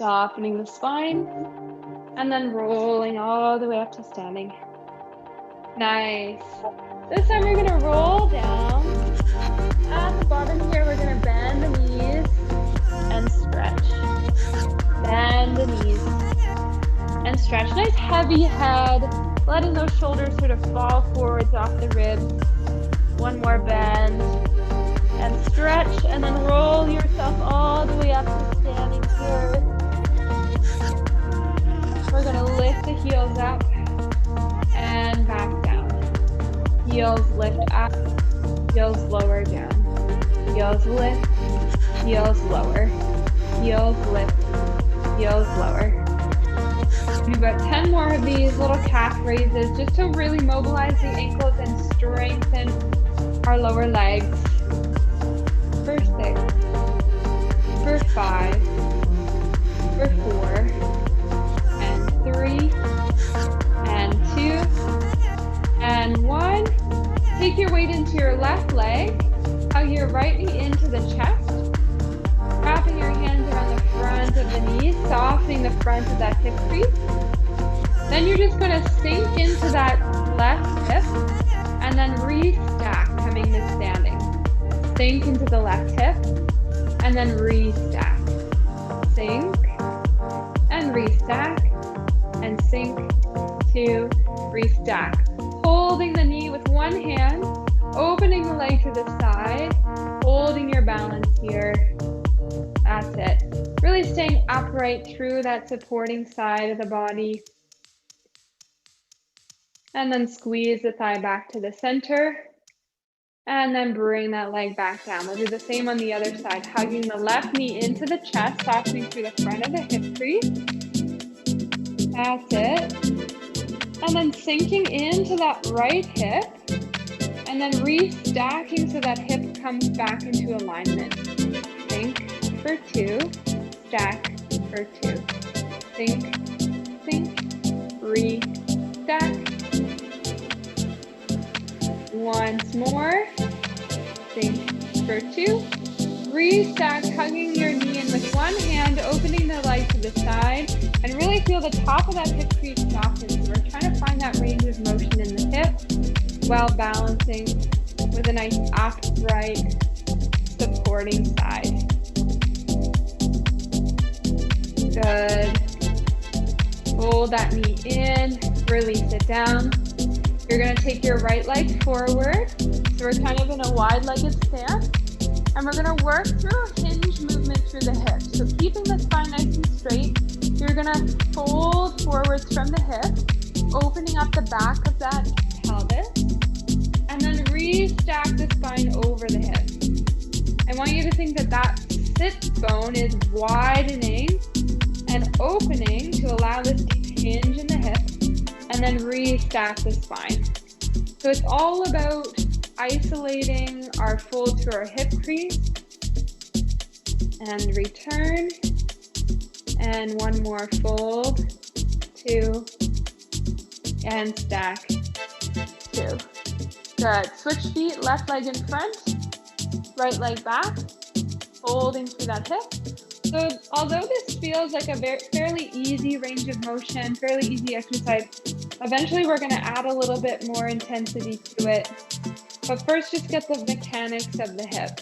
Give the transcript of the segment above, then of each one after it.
Softening the spine, and then rolling all the way up to standing. Nice. This time we're gonna roll down. At the bottom here, we're gonna bend the knees and stretch. Bend the knees and stretch. Nice heavy head, letting those shoulders sort of fall forwards off the ribs. One more bend and stretch, and then roll yourself all the way up to standing here. We're gonna lift the heels up and back down. Heels lift up, heels lower down. Heels lift, heels lower. Heels lift, heels lower. We've got 10 more of these little calf raises just to really mobilize the ankles and strengthen our lower legs. For 6, for 5, for 4, and 3, and 2, and 1. Take your weight into your left leg, hug your right knee into the chest, wrapping your hands around the front of the knee, softening the front of that hip crease. Then you're just going to sink into that left hip and then restack, coming to standing. Sink into the left hip and then restack. Sink and restack and sink to restack. Holding the knee with one hand, opening the leg to the side, holding your balance here. That's it. Really staying upright through that supporting side of the body. And then squeeze the thigh back to the center. And then bring that leg back down. We'll do the same on the other side, hugging the left knee into the chest, softening through the front of the hip crease. That's it. And then sinking into that right hip, and then restacking so that hip comes back into alignment. Sink for 2, stack for 2. Sink, sink, re-stack. Once more, sink for 2, restack, hugging your knee in with one hand, opening the leg to the side, and really feel the top of that hip crease soften. So we're trying to find that range of motion in the hip while balancing with a nice upright, supporting side. Good. Hold that knee in, release it down. You're going to take your right leg forward, so we're kind of in a wide-legged stance, and we're going to work through a hinge movement through the hips. So keeping the spine nice and straight, you're going to fold forwards from the hip, opening up the back of that pelvis, and then restack the spine over the hip. I want you to think that that sit bone is widening and opening to allow this deep hinge in the hip, and then restack the spine. So it's all about isolating our fold to our hip crease, and return, and one more fold, 2, and stack, 2. Good. Switch feet, left leg in front, right leg back, holding through that hip. So although this feels like a fairly easy range of motion, fairly easy exercise, eventually we're going to add a little bit more intensity to it. But first, just get the mechanics of the hip.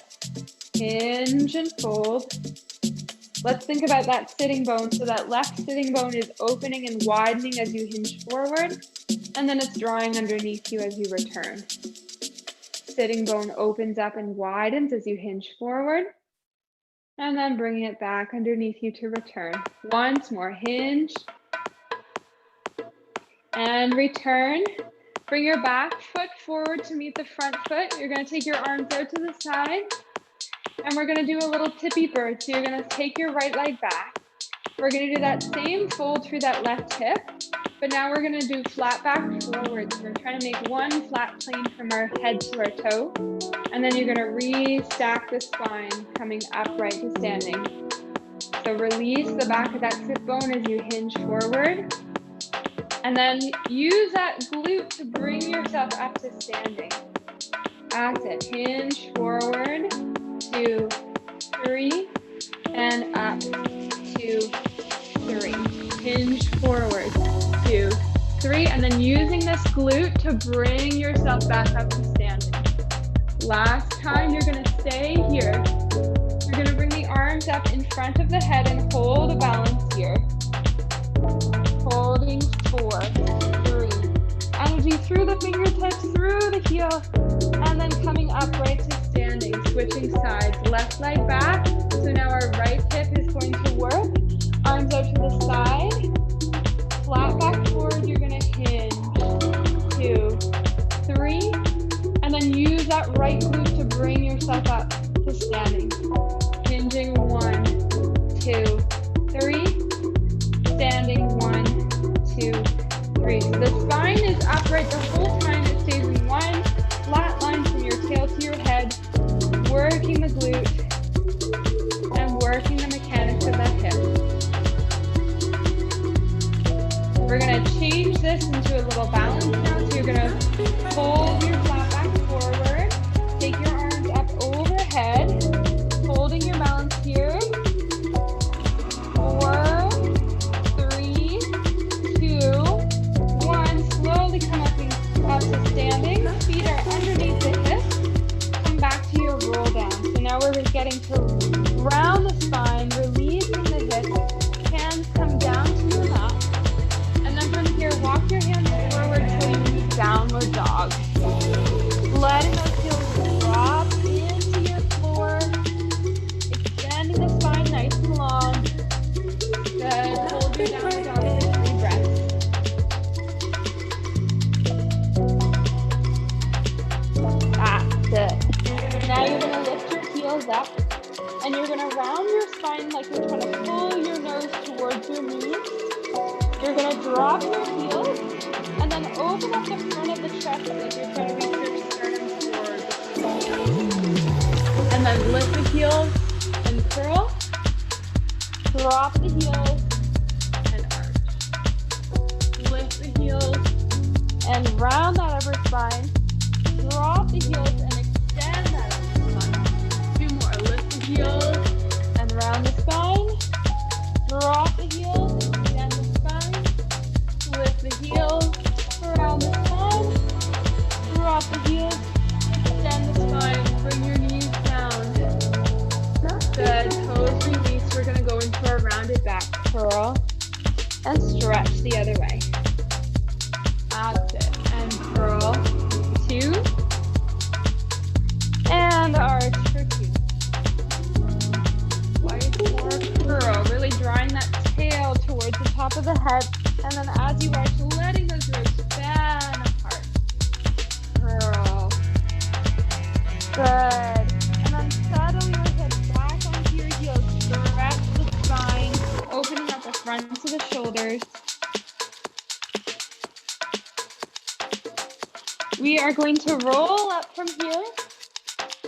Hinge and fold. Let's think about that sitting bone. So that left sitting bone is opening and widening as you hinge forward, and then it's drawing underneath you as you return. Sitting bone opens up and widens as you hinge forward, and then bring it back underneath you to return. Once more, hinge and return. Bring your back foot forward to meet the front foot. You're going to take your arms out to the side, and we're going to do a little tippy bird. So you're going to take your right leg back. We're going to do that same fold through that left hip, but now we're going to do flat back forward. So we're trying to make one flat plane from our head to our toe, and then you're going to restack the spine, coming upright to standing. So release the back of that sit bone as you hinge forward, and then use that glute to bring yourself up to standing. That's it. Hinge forward, 2, 3, and up, 2, hinge forward. 2, 3, and then using this glute to bring yourself back up to standing. Last time, you're gonna stay here. You're gonna bring the arms up in front of the head and hold a balance here. Holding 4, 3. Energy through the fingertips, through the heel, and then coming upright to standing, switching sides. Left leg back, so now our right hip is going to work. Arms out to the side, flat back forward, you're gonna hinge. 2, 3, and then use that right glute to bring yourself up to standing. Hinging 1, 2, 3, standing 1, 2, 3. So the spine is upright the whole time. It stays in one flat line from your tail to your head, working the glute and working the mechanics of that hip. We're gonna change this into a little balance now. So you're gonna fold your flat back forward, take your arms up overhead, holding your balance here. 4, 3, 2, 1. Slowly come up to standing. Feet are underneath the hips. Come back to your roll down. So now we're getting to round the spine, releasing the hips. Hands come down to your mat. And then from here, walk your hands forward till you move downward dog. Letting those heels drop into your floor. Extending the spine nice and long. Good. Hold your downward dog for 3 breaths. That's it. Now you're going to lift your heels up and you're going to round your spine like you're trying to pull your nose towards your knees. You're going to drop your heels and then open up the front of the chest like you're trying to reach your sternum towards. And then lift the heels and curl. Drop the heels and arch. Lift the heels and round that upper spine. Drop the heels and extend that upper spine. 2 more. Lift the heels and round the spine. Drop the heels, extend the spine. Lift the heels, around the spine. Drop the heels, extend the spine. Bring your knees down. Good. Toes release. We're going to go into our rounded back curl and stretch the other way. That's it. And curl. 2. And arch for 2. Twice more curl. Really drawing that tail towards the top of the head. And then as you arch, letting those ribs fan apart. Curl. Good. And then settle your hips back onto your heels. Stretch the spine, opening up the fronts of the shoulders. We are going to roll up from here.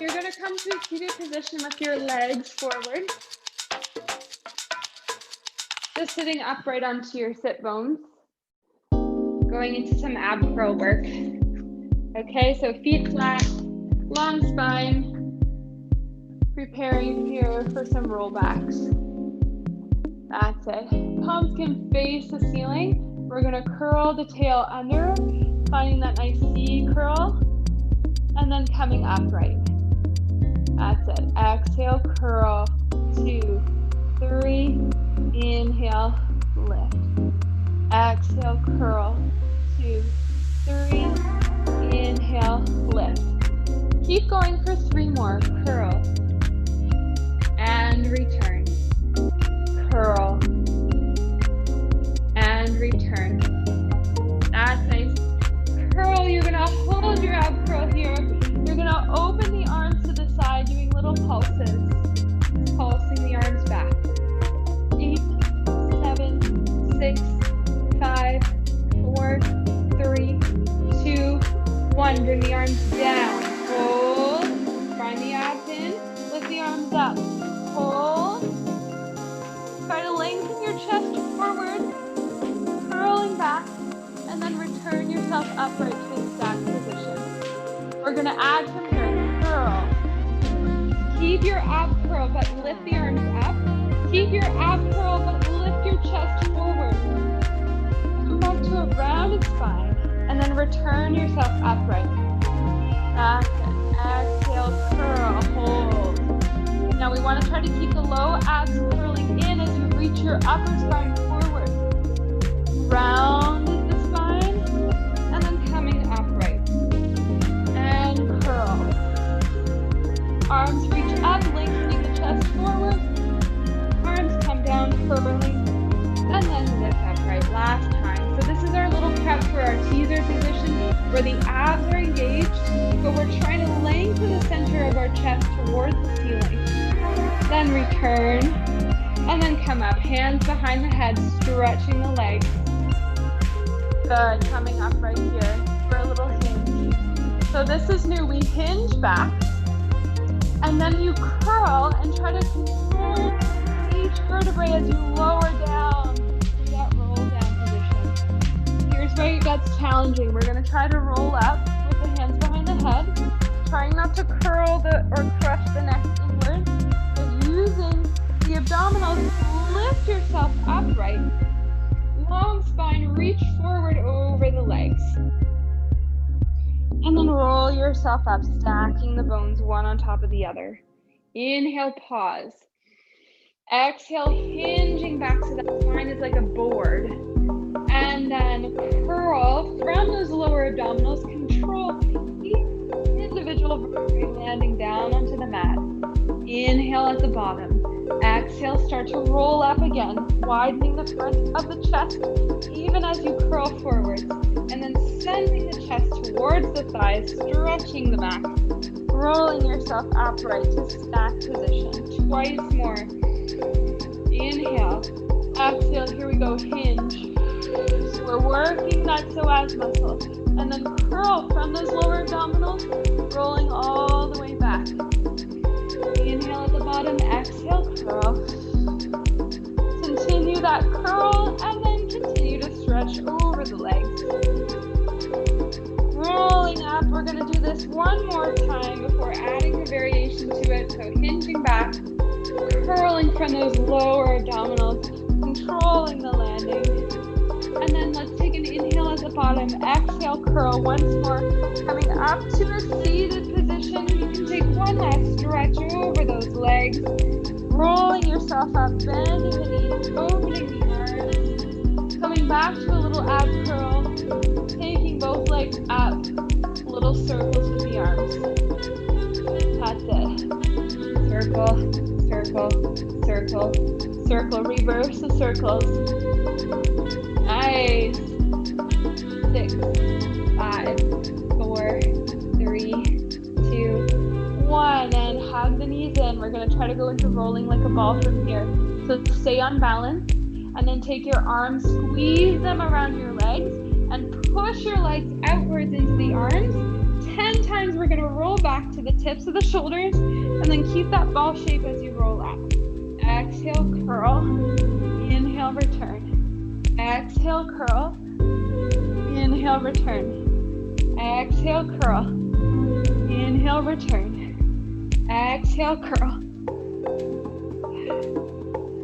You're going to come to a seated position with your legs forward. Just sitting upright onto your sit bones. Going into some ab curl work. Okay, so feet flat, long spine. Preparing here for some rollbacks. That's it. Palms can face the ceiling. We're going to curl the tail under, finding that nice C curl, and then coming upright. That's it. Exhale, curl. 2, 3. Inhale, lift. Exhale, curl. 2, 3. Inhale, lift. Keep going for 3 more. Curl. And return. Curl. And return. That's nice. Curl. You're going to hold your ab curl here. You're going to open the arms to the side, doing little pulses. Pulsing the arms back. 8, 7, 6, 5, 4, 3, 2, 1. Bring the arms down. Hold. Find the abs in. Lift the arms up. Hold. Try to lengthen your chest forward. Curling back. And then return yourself upright to a stacked position. We're going to add from here. Curl. Keep your ab curl, but lift the arms up. Keep your ab curl, but lift your chest forward. turn yourself upright. That's it. Exhale, curl, hold. Now we want to try to keep the low abs curling in as you reach your upper spine forward. Round the spine, and then coming upright. And curl. Arms reach up, lengthening the chest forward. Arms come down, curling, and then lift upright. Last time. So this is our little prep for our teaser position where the abs are engaged, but we're trying to lengthen the center of our chest towards the ceiling. Then return, and then come up. Hands behind the head, stretching the legs. Good. Coming up right here for a little hinge. So this is new. We hinge back, and then you curl and try to control each vertebrae as you lower down to that roll down position. Here's where it gets challenging. We're going to try to roll up with the hands behind the head, trying not to curl or crush the neck inward, but using the abdominals to lift yourself upright. Long spine, reach forward over the legs. And then roll yourself up, stacking the bones one on top of the other. Inhale, pause. Exhale, hinging back so that spine is like a board. And then curl from those lower abdominals, control each individual vertebrae landing down onto the mat. Inhale at the bottom. Exhale, start to roll up again, widening the front of the chest, even as you curl forward. And then sending the chest towards the thighs, stretching the back, rolling yourself upright to stack position. Twice more. Inhale. Exhale, here we go, hinge. So we're working that psoas muscle. And then curl from those lower abdominals, rolling all the way back. Inhale at the bottom, exhale, curl. Continue that curl, and then continue to stretch over the legs. Rolling up, we're going to do this one more time before adding a variation to it. So hinging back, curling from those lower abdominals, controlling the landing. And then let's take an inhale at the bottom, exhale, curl once more, coming up to a seated position. You can take one last stretch over those legs, rolling yourself up, bending the knees, opening the arms, coming back to a little ab curl, taking both legs up, little circles with the arms. That's it. Circle, circle, circle, circle, reverse the circles. Nice. 6, 5, 4, 3, 2, 1. And hug the knees in. We're going to try to go into rolling like a ball from here. So stay on balance. And then take your arms, squeeze them around your legs, and push your legs outwards into the arms. 10 times we're going to roll back to the tips of the shoulders. And then keep that ball shape as you roll up. Exhale, curl. Inhale, return. Exhale, curl. Inhale, return. Exhale, curl. Inhale, return. Exhale, curl.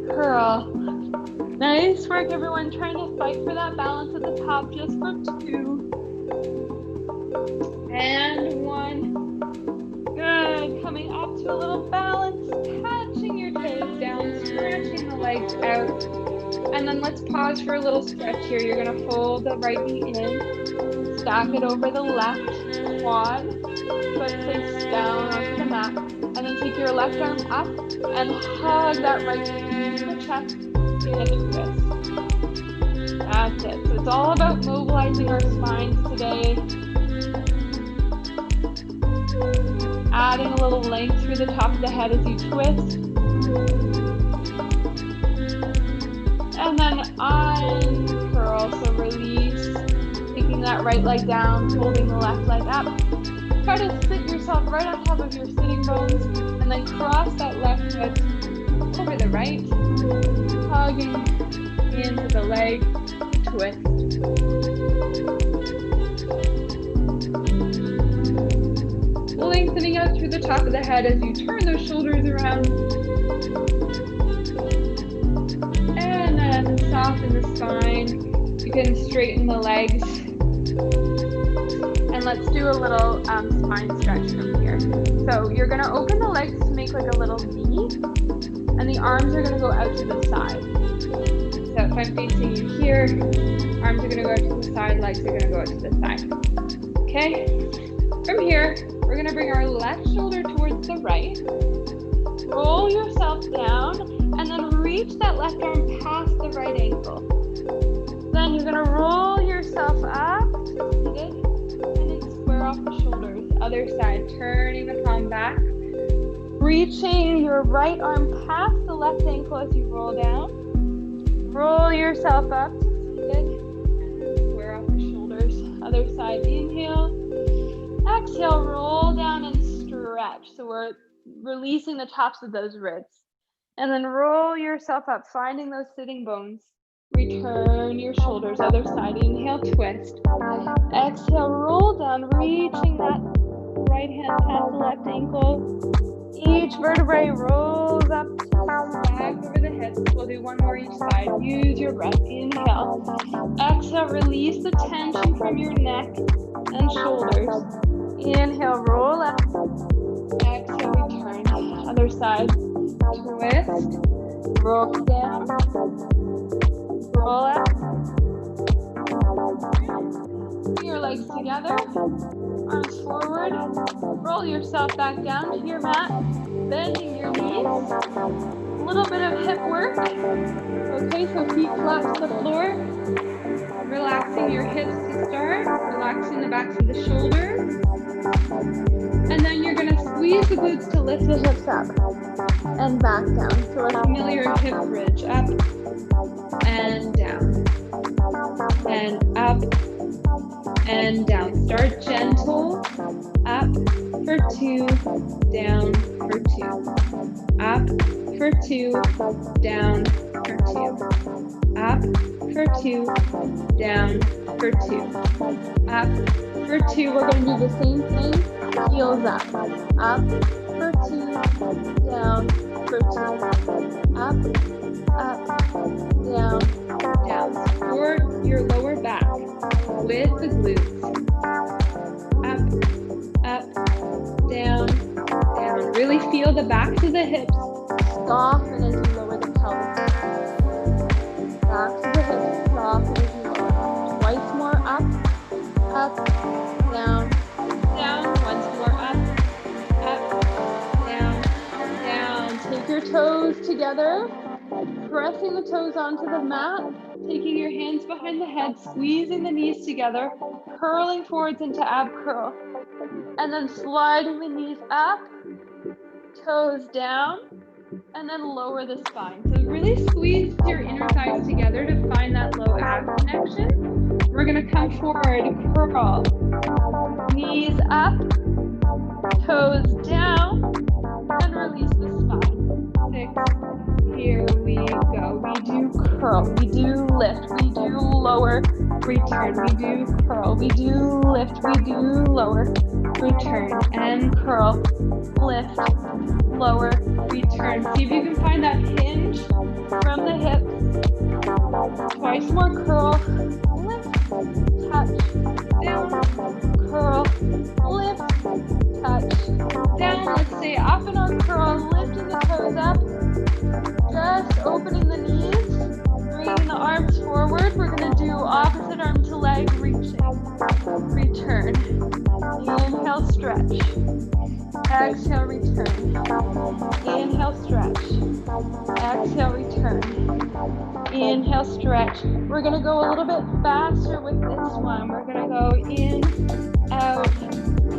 Curl. Nice work, everyone. Trying to fight for that balance at the top just for 2. And 1. Good. Coming up to a little balance. Touching your toes down. Stretching the legs out. And then let's pause for a little stretch here. You're going to fold the right knee in, stack it over the left quad, foot face down onto the mat, and then take your left arm up and hug that right knee to the chest in a twist. That's it. So it's all about mobilizing our spines today. Adding a little length through the top of the head as you twist. And then uncurl, so release, taking that right leg down, holding the left leg up. Try to sit yourself right on top of your sitting bones, and then cross that left foot over the right, hugging into the leg, twist. Lengthening out through the top of the head as you turn those shoulders around. Soften the spine. You can straighten the legs. And let's do a little spine stretch from here. So you're gonna open the legs to make like a little V, and the arms are gonna go out to the side. So if I'm facing you here, arms are gonna go out to the side, legs are gonna go out to the side. Okay? From here, we're gonna bring our left shoulder towards the right, roll yourself down, and then reach that left arm past the right ankle. Then you're gonna roll yourself up, seated, and then square off the shoulders. Other side, turning the palm back, reaching your right arm past the left ankle as you roll down. Roll yourself up to seated, square off the shoulders. Other side, inhale. Exhale, roll down and stretch. So we're releasing the tops of those ribs. And then roll yourself up, finding those sitting bones. Return your shoulders. Other side, inhale, twist. Exhale, roll down, reaching that right hand past the left ankle. Each vertebrae rolls up, back over the hips. We'll do one more each side. Use your breath. Inhale. Exhale, release the tension from your neck and shoulders. Inhale, roll up. Exhale, return. Other side. Twist. Roll down. Roll up. Bring your legs together. Arms forward. Roll yourself back down to your mat. Bending your knees. A little bit of hip work. Okay, so feet flat to the floor. Relaxing your hips to start. Relaxing the backs of the shoulders. And then you're going to squeeze the glutes to lift the hips up and back down. So a familiar hip bridge. Up and down. And up and down. Start gentle. Up for 2, down for 2. Up for 2, down for 2. Up for 2, down for 2. Up for 2. We're going to do the same thing. Heels up. Up for 2, down for 2. Up, down, down. Support your lower back with the glutes. Up, down, down. Really feel the backs of the hips soften as you lower the pelvis. Backs of the hips soften as you lower. Twice more. Up, down, down. Once more. Up, down, down. Take your toes together. Pressing the toes onto the mat, taking your hands behind the head, squeezing the knees together, curling forwards into ab curl, and then sliding the knees up, toes down, and then lower the spine. So really squeeze your inner thighs together to find that low ab connection. We're going to come forward, curl, knees up, toes down, and release the spine. 6. Here we go. We do curl. We do lift. We do lower. Return. We do curl. We do lift. We do lower. Return. And curl. Lift. Lower. Return. See if you can find that hinge from the hips. Twice more curl. Lift. Touch. Down. Curl. Lift. Touch. Down. Let's stay up and on curl. Lifting the toes up. Just opening the knees, bringing the arms forward. We're going to do opposite arm to leg reaching. Return. Inhale, stretch. Exhale, return. Inhale, stretch. Exhale, return. Inhale, stretch. We're going to go a little bit faster with this one. We're going to go in, out,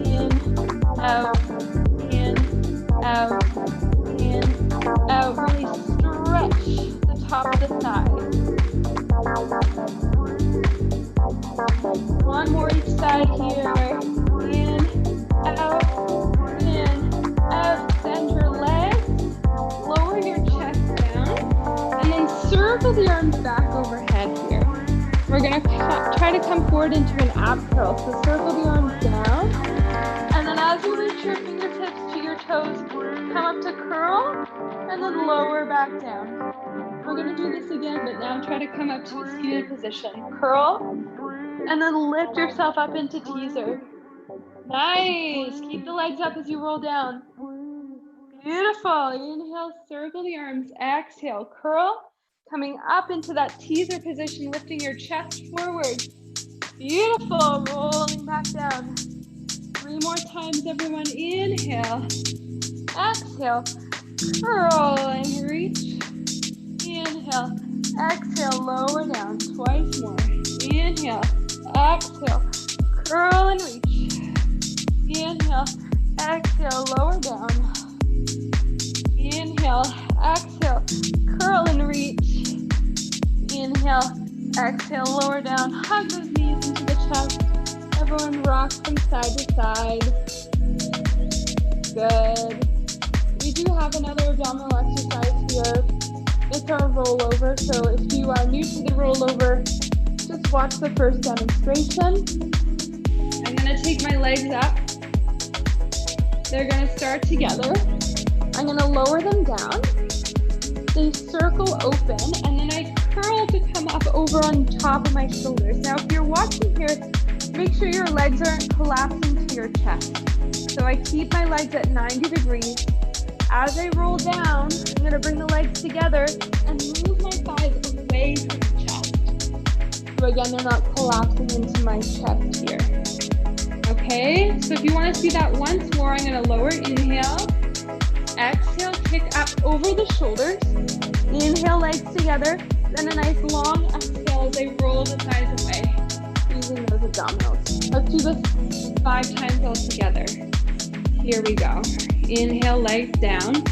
in, out, really stretch the top of the thigh. One more each side here. In, out, send your legs, lower your chest down, and then circle the arms back overhead here. We're going to try to come forward into an ab curl. So circle the arms down, and then as you reach your fingertips to your toes, come up to curl, and then lower back down. We're going to do this again, but now try to come up to a seated position. Curl, and then lift yourself up into teaser. Nice. Keep the legs up as you roll down. Beautiful. Inhale, circle the arms. Exhale, curl. Coming up into that teaser position, lifting your chest forward. Beautiful. Rolling back down. 3 more times, everyone. Inhale. Exhale. Curl and reach. Inhale. Exhale. Lower down. Twice more. Inhale. Exhale. Curl and reach. Inhale. Exhale. Lower down. Inhale. Exhale. Curl and reach. Inhale. Exhale. Lower down. Hug those knees into the chest. Everyone rock from side to side. Good. We do have another abdominal exercise here. It's our rollover. So if you are new to the rollover, just watch the first demonstration. I'm going to take my legs up. They're going to start together. I'm going to lower them down. They circle open, and then I curl to come up over on top of my shoulders. Now, if you're watching here, make sure your legs aren't collapsing to your chest. So I keep my legs at 90 degrees. As I roll down, I'm going to bring the legs together and move my thighs away from the chest. So again, they're not collapsing into my chest here. Okay, so if you want to see that once more, I'm going to lower, inhale. Exhale, kick up over the shoulders. Inhale, legs together. Then a nice long exhale as I roll the thighs away, using those abdominals. Let's do this 5 times all together. Here we go. Inhale, legs down.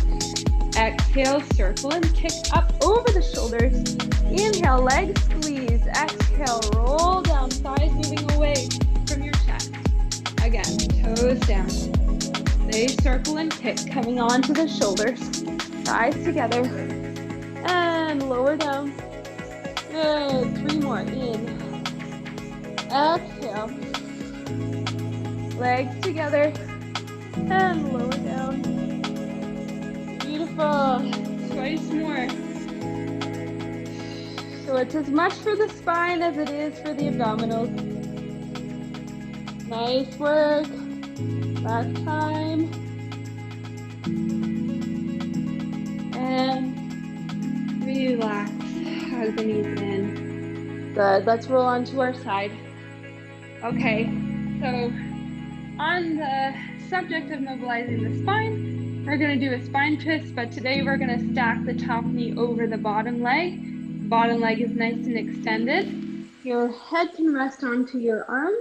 Exhale, circle and kick up over the shoulders. Inhale, legs squeeze. Exhale, roll down, thighs moving away from your chest. Again, toes down. They circle and kick, coming onto the shoulders. Thighs together. And lower down. Good. 3 more. In. Exhale. Legs together. And lower down. Beautiful. Twice more. So it's as much for the spine as it is for the abdominals. Nice work. Last time. And relax. Hug the knees in. Good. Let's roll on to our side. Okay. So on the subject of mobilizing the spine, we're going to do a spine twist, but today we're going to stack the top knee over the bottom leg. The bottom leg is nice and extended. Your head can rest onto your arm.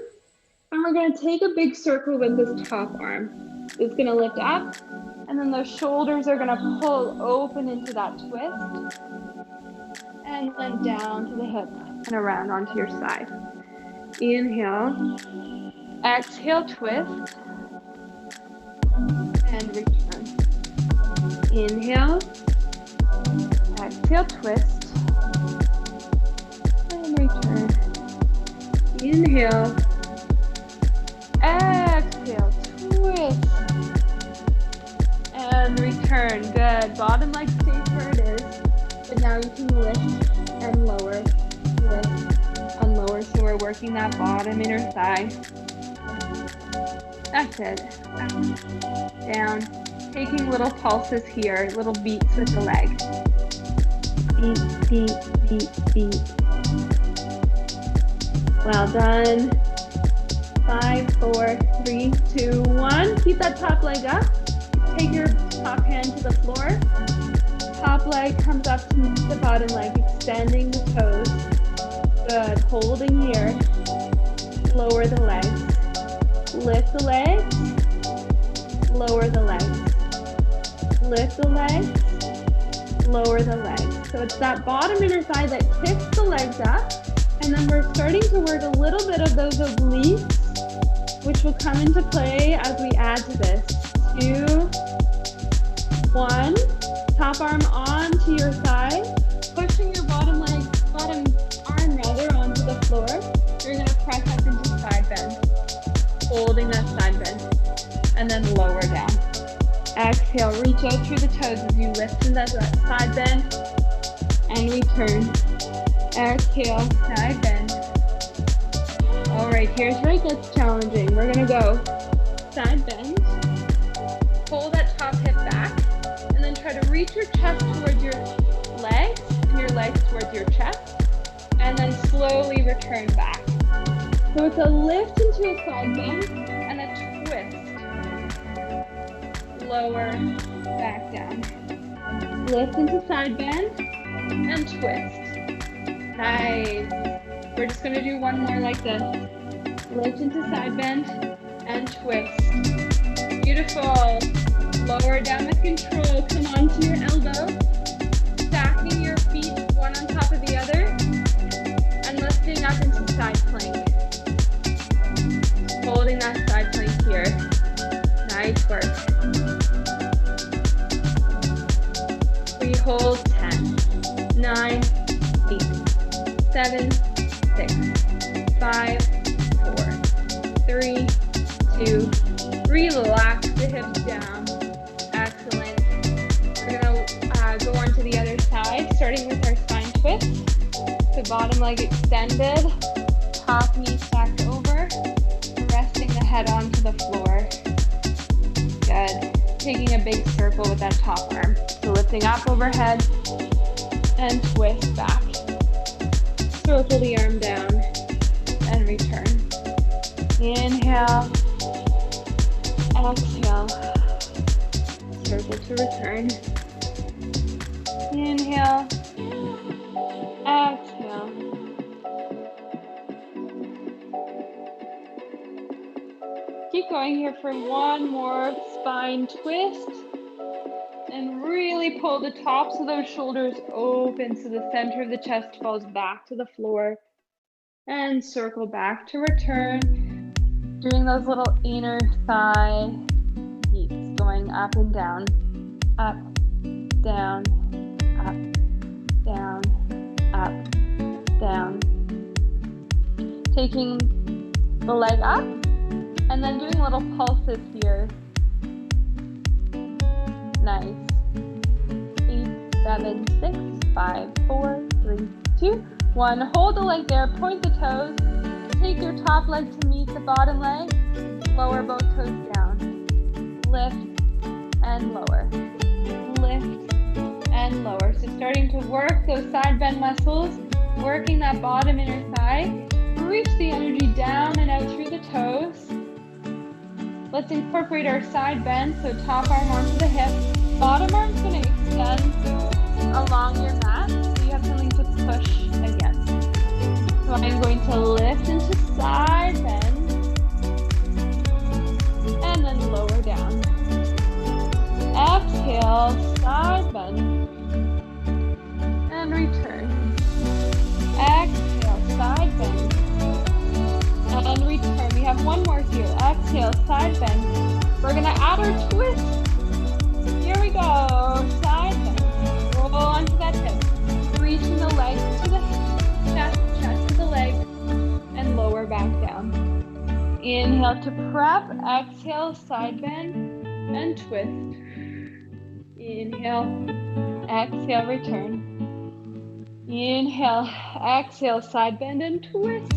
And we're going to take a big circle with this top arm. It's going to lift up, and then the shoulders are going to pull open into that twist. And then down to the hip and around onto your side. Inhale. Exhale, twist. And return. Inhale. Exhale, twist. And return. Inhale. Exhale, twist. And return. Good. Bottom leg stays where it is. But now you can lift and lower. Lift and lower. So we're working that bottom inner thigh. That's it. Up, down. Taking little pulses here, little beats with the leg. Beat, beat, beat, beat. Well done. 5, 4, 3, 2, 1. Keep that top leg up. Take your top hand to the floor. Top leg comes up to the bottom leg, extending the toes. Good. Holding here. Lower the legs. Lift the legs. Lower the legs. Lift the legs. Lower the legs. So it's that bottom inner thigh that kicks the legs up. And then we're starting to work a little bit of those obliques, which will come into play as we add to this. 2, 1. Top arm onto your thigh, pushing your bottom arm rather onto the floor. You're going to press up into side bend, holding that side bend, and then lower down. Exhale, reach out through the toes as you lift into that side bend, and return. Exhale, side bend. All right, here's where it gets challenging. We're going to go side bend. Pull that top hip back, and then try to reach your chest towards your legs, and your legs towards your chest, and then slowly return back. So it's a lift into a side bend, and a twist. Lower, back down. Lift into side bend, and twist. Nice. We're just gonna do one more like this. Lift into side bend, and twist. Beautiful. Lower down with control. Come onto your elbow. Stacking your feet one on top of the other. And lifting up into side plank. Holding that side plank here. Nice work. We hold 10, 9, 8, 7, 6, 5, 4, 3, 2, relax the hips down. Excellent. We're gonna go on to the other side, starting with our spine twist. The bottom leg extended, top knee stacked over, resting the head onto the floor. Good. Taking a big circle with that top arm. So lifting up overhead and twist back. Circle the arm down and return. Inhale. Exhale. Circle to return. Inhale. Exhale. Keep going here for one more spine twist. And really pull the tops of those shoulders open so the center of the chest falls back to the floor. And circle back to return. Doing those little inner thigh beats, going up and down, up, down, up, down, up, down. Taking the leg up and then doing little pulses here. Nice. 8, 7, 6, 5, 4, 3, 2, 1. Hold the leg there, point the toes. Take your top leg to meet the bottom leg. Lower both toes down. Lift and lower. Lift and lower. So starting to work those side bend muscles, working that bottom inner thigh. Reach the energy down and out through the toes. Let's incorporate our side bend, so top arm onto the hip. Bottom arm's going to extend along your mat, so you have something to push against. So I'm going to lift into side bend, and then lower down. Exhale, side bend, and return. Exhale, side bend, and return. We have one more here. Exhale, side bend. We're going to add our twist. Here we go. Side bend. Roll onto that hip. Reaching the legs to the chest to the leg, and lower back down. Inhale to prep. Exhale, side bend, and twist. Inhale. Exhale, return. Inhale. Exhale, side bend, and twist.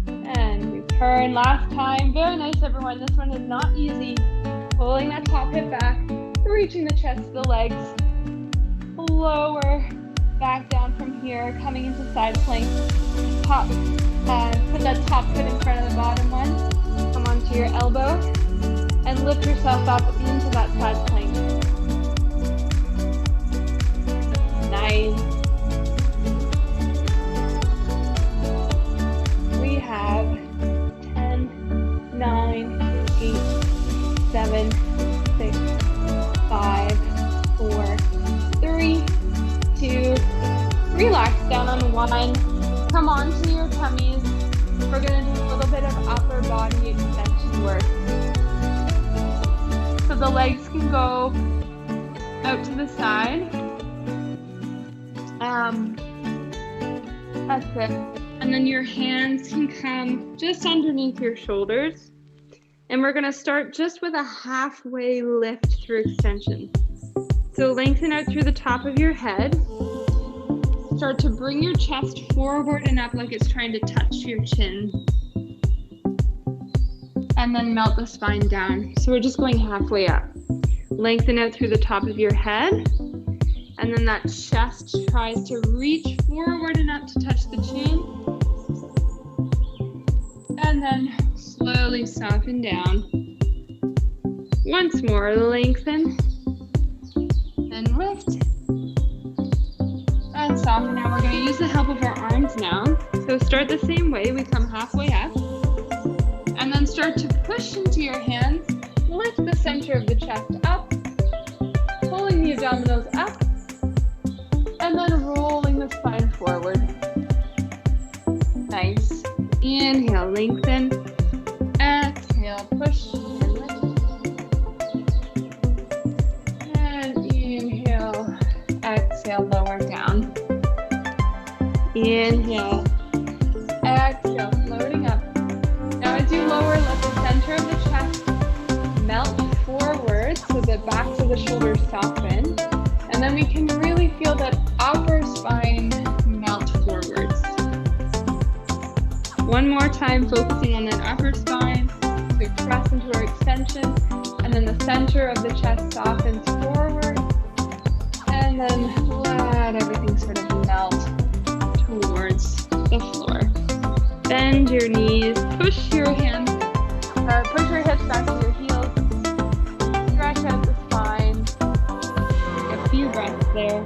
And return. Last time. Very nice, everyone. This one is not easy. Pulling that top hip back, reaching the chest to the legs, lower back down from here, coming into side plank. Put that top foot in front of the bottom one. Come onto your elbow and lift yourself up into that side plank. Nice. We have 10, 9, 8, 7, 6, 5, 4, 3, 2, relax down on one. Come onto your tummies. We're going to do a little bit of upper body extension work. So the legs can go out to the side. That's it. And then your hands can come just underneath your shoulders. And we're going to start just with a halfway lift through extension. So lengthen out through the top of your head. Start to bring your chest forward and up like it's trying to touch your chin. and then melt the spine down. So we're just going halfway up. Lengthen out through the top of your head, and then that chest tries to reach forward and up to touch the chin. And then slowly soften down. Once more, lengthen and lift and soften. Now we're going to use the help of our arms now. So start the same way. We come halfway up and then start to push into your hands. Lift the center of the chest up, pulling the abdominals up, and then rolling the spine forward. Nice. Inhale, lengthen. Exhale, push and lift. And inhale, exhale, lower down. Inhale, exhale, floating up. Now as you lower, let the center of the chest melt forward so the backs of the shoulders soften. And then we can really feel that upper spine melt forwards. One more time, focusing on that upper spine. We press into our extension, and then the center of the chest softens forward. And then let everything sort of melt towards the floor. Bend your knees, push your hands, push your hips back to your heels. Stretch out the spine. Take a few breaths there.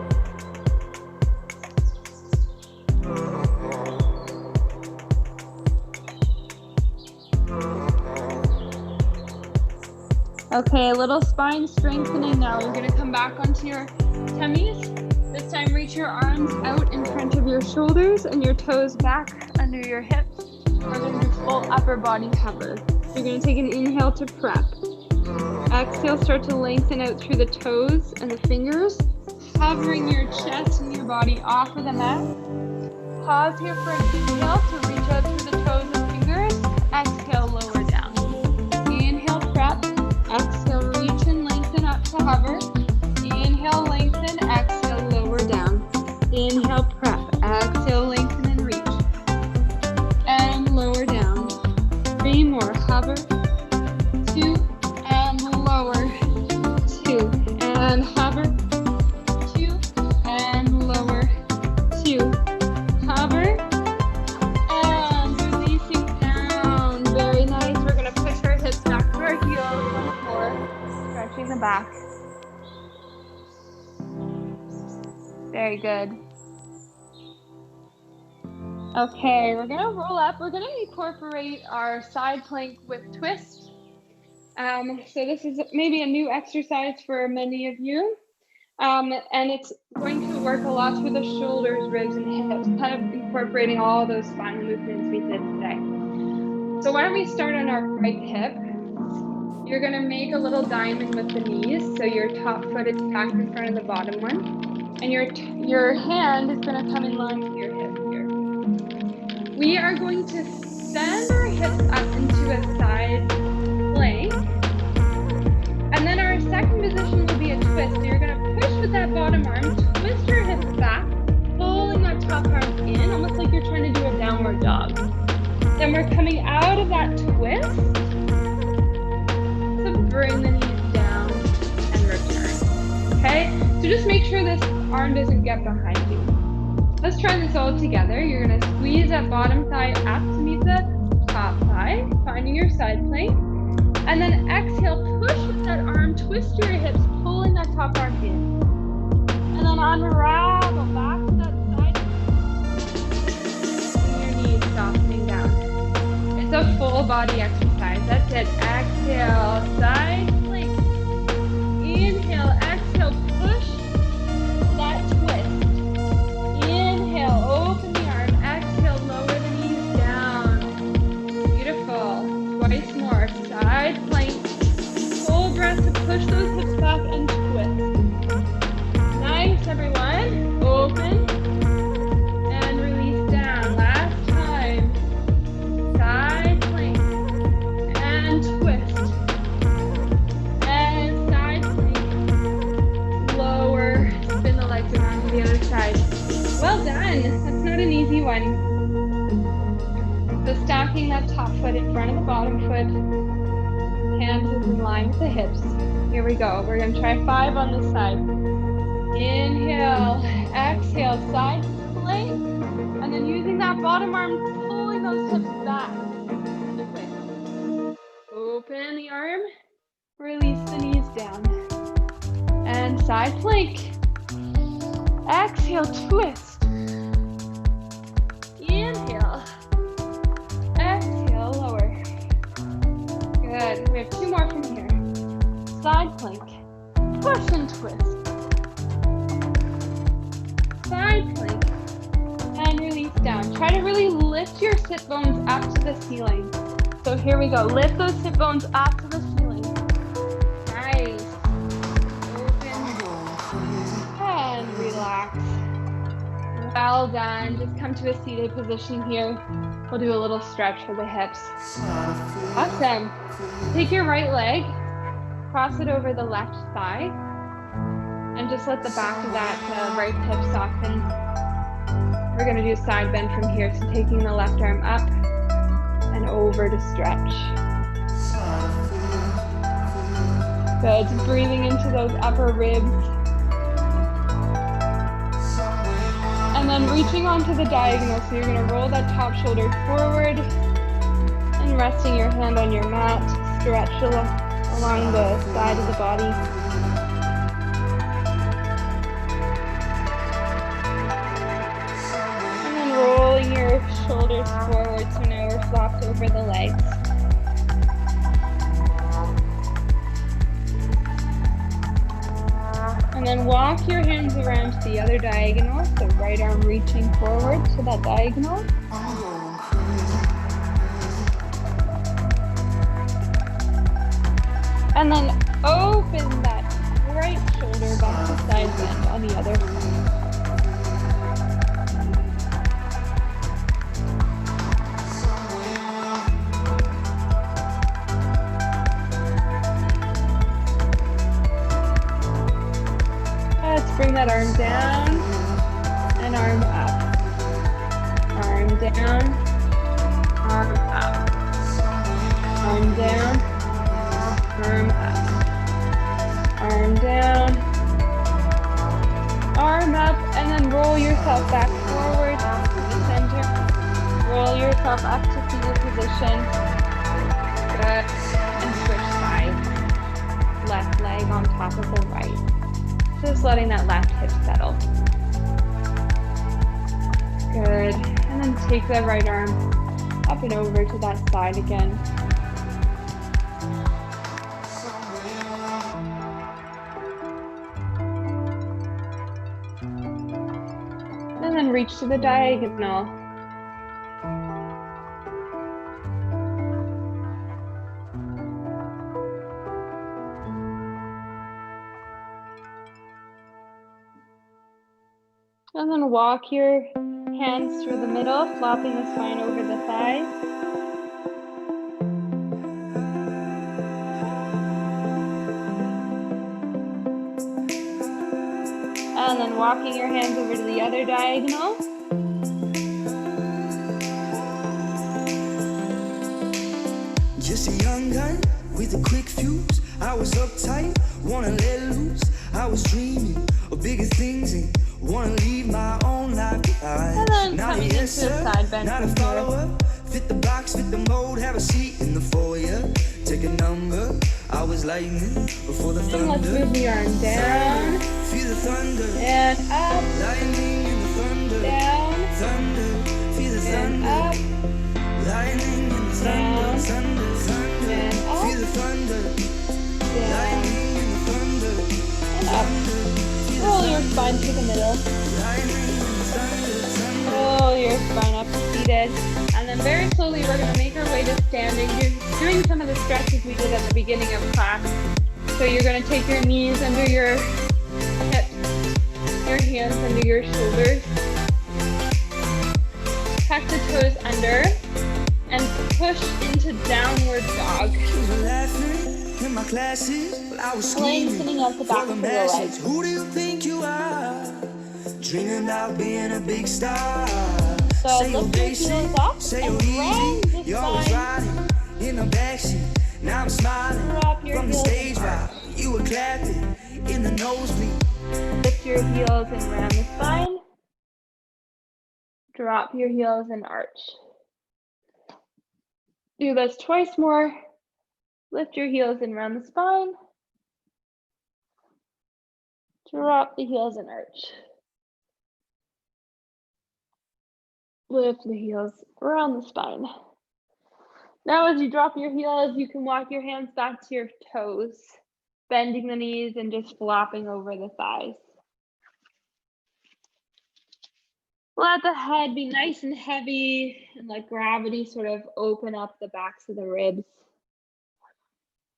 Okay, a little spine strengthening now. You're going to come back onto your tummies. This time reach your arms out in front of your shoulders and your toes back under your hips. We're going to do full upper body cover. You're going to take an inhale to prep. Exhale, start to lengthen out through the toes and the fingers, hovering your chest and your body off of the mat. Pause here for an inhale to reach out through the toes and fingers. Exhale, lower down. Inhale, prep. Exhale, reach and lengthen up to hover. Inhale, lengthen. Exhale, lower down. Inhale, prep. Exhale, lengthen and reach. And lower down. 3 more. Hover. 2 and lower. 2 and hover. 2 and lower. 2. Hover. And releasing down. Very nice. We're going to push our hips back to our heels once more. Stretching the back. Very good. Okay, we're going to roll up. We're going to incorporate our side plank with twist. So this is maybe a new exercise for many of you. And it's going to work a lot through the shoulders, ribs, and hips, kind of incorporating all those spinal movements we did today. So why don't we start on our right hip. You're going to make a little diamond with the knees. So your top foot is back in front of the bottom one. And your hand is going to come in line with your hip here. We are going to send our hips up into a side plank. And then our second position will be a twist. So you're going to push with that bottom arm, twist your hips back, pulling that top arm in, almost like you're trying to do a downward dog. Then we're coming out of that twist to bring the knees down and return. Okay? So just make sure this arm doesn't get behind you. Let's try this all together. You're going to squeeze that bottom thigh up to meet the top thigh, finding your side plank. And then exhale, push with that arm, twist your hips, pulling that top arm in. And then unravel back to that side. And your knees softening down. It's a full body exercise. That's it. Exhale, side plank. Inhale, exhale, push that twist. Inhale, open the arm. Exhale, lower the knees down. Beautiful. Twice more. Side plank. Full breath to push those hips back and twist. Nice, everyone. Open and release down. Last time. Side plank and twist. And side plank. Lower. Spin the legs around to the other side. Well done. That's not an easy one. So stacking that top foot in front of the bottom foot. Hands is in line with the hips. Here we go. We're gonna try 5 on this side. Inhale, exhale, side plank, and then using that bottom arm, pulling those hips back. Open the arm, release the knees down. And side plank. Exhale, twist. Inhale. Exhale, lower. Good. We have 2 more from here. Side plank. Push and twist. Side plank. And release down. Try to really lift your sit bones up to the ceiling. So here we go. Lift those sit bones up to the ceiling. Nice. And relax. Well done. Just come to a seated position here. We'll do a little stretch for the hips. Awesome. Take your right leg, cross it over the left thigh, and just let the back of that right hip soften. We're going to do a side bend from here. So taking the left arm up and over to stretch. Good. Just breathing into those upper ribs. And then reaching onto the diagonal, so you're going to roll that top shoulder forward and resting your hand on your mat, stretch along the side of the body. And then rolling your shoulders forward, so now we're flopped over the legs. And then walk your hands around to the other diagonal, so right arm reaching forward to that diagonal. And then open that right shoulder back to side bend on the other side. Bring that arm down and arm up. Arm down, arm up. Arm down, arm up. Arm down, arm up, and then roll yourself back forward to the center. Roll yourself up to seated position. Good. And switch sides. Left leg on top of the right. Just letting that left hip settle. Good. And then take the right arm up and over to that side again. And then reach to the diagonal. And then walk your hands through the middle, flopping the spine over the thighs. And then walking your hands over to the other diagonal. Just a young gun with a quick fuse. I was uptight, wanna let loose. I was dreaming of bigger things and wanna leave my own life behind. And then coming into a side bend not a from here. follower. Fit the box, fit the mold, have a seat in the foyer. Take a number. I was lightning before the thunder. And let's move the arm down. Feel the thunder. And up. Lightning in the thunder. Down. Thunder. Feel the And thunder. up. Lightning in the Down. thunder. Thunder. And up. Feel the thunder. Down. Lightning in the thunder. And up. Roll your spine to the middle. Roll your spine up to seated. And then very slowly we're going to make our way to standing. You're doing some of the stretches we did at the beginning of class. So you're going to take your knees under your hips, your hands under your shoulders. Tuck the toes under and push into downward dog. In my classes, but I was Lengthening up the back of the legs. Who do you think you are? Dreaming about being a big star. So lift your heels up and round the You're always spine. riding in the backseat, Now I'm smiling Drop your from the heels stage and while arch. you were clapping in the nosebleed. Lift your heels and round the spine. Drop your heels and arch. Do this twice more. Lift your heels and round the spine. Drop the heels and arch. Lift the heels around the spine. Now as you drop your heels, you can walk your hands back to your toes, bending the knees and just flopping over the thighs. Let the head be nice and heavy and let gravity sort of open up the backs of the ribs.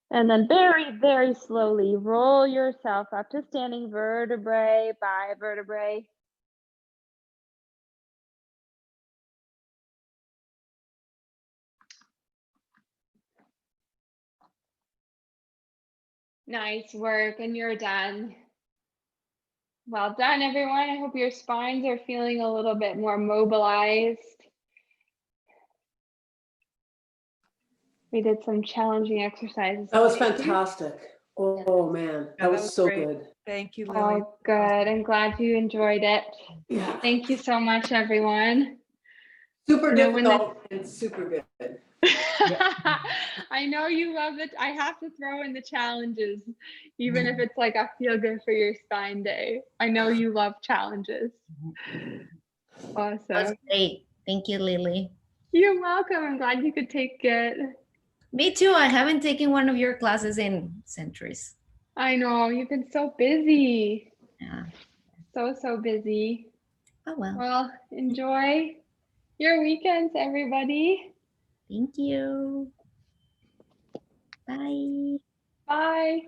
And then very, very slowly roll yourself up to standing vertebrae by vertebrae. Nice work, and you're done. Well done, everyone. I hope your spines are feeling a little bit more mobilized. We did some challenging exercises. That was today. fantastic. Oh man, that was so great. good. Thank you, Lily. Oh, good. I'm glad you enjoyed it. Yeah. Thank you so much, everyone. Super You know, when difficult and super good. I know you love it. I have to throw in the challenges, even if it's like a feel good for your spine day. I know you love challenges. Awesome. That's great. Thank you, Lily. You're welcome. I'm glad you could take it. Me too. I haven't taken one of your classes in centuries. I know, you've been so busy. Yeah. So busy. Oh, well. Well, enjoy your weekends, everybody. Thank you. Bye. Bye.